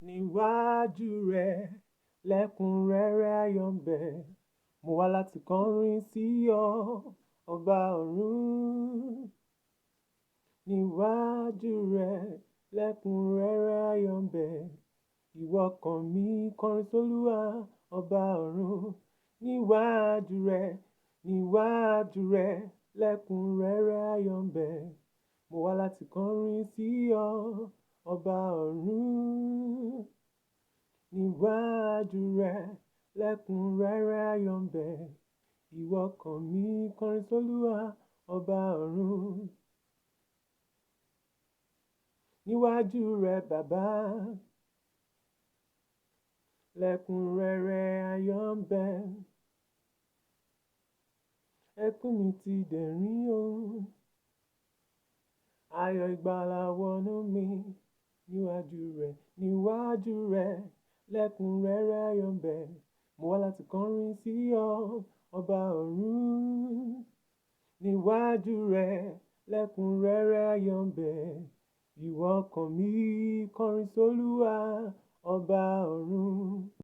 Niwaju rẹ lekunrere ayo ń bẹ, mowa lati korin sí ọ, ọba ọ̀run. Niwaju rẹ lekunrere ayo ń bẹ, ìwọ ọkàn mi kọrin sólúwa, ọba ọ̀run. Niwaju rẹ lekunrere ayo ń bẹ, mowa lati korin sí ọ, ọba ọ̀run. Niwaju rẹ lekunrere ayo ń bẹ, ìwọ ọkàn mi kọrin sólúwa, ọba ọ̀run. Niwaju rẹ bàbá lekunrere ayo ń bẹ, ekun mi ti derin o, ayọ̀ igbala wọnú mi. Niwaju rẹ lekunrere ayo ń bẹ, mowa lati korin sí ọ, ọba ọ̀run. Niwaju rẹ lekunrere ayo ń bẹ, ìwọ ọkàn mi kọrin sólúwa, ọba ọ̀run.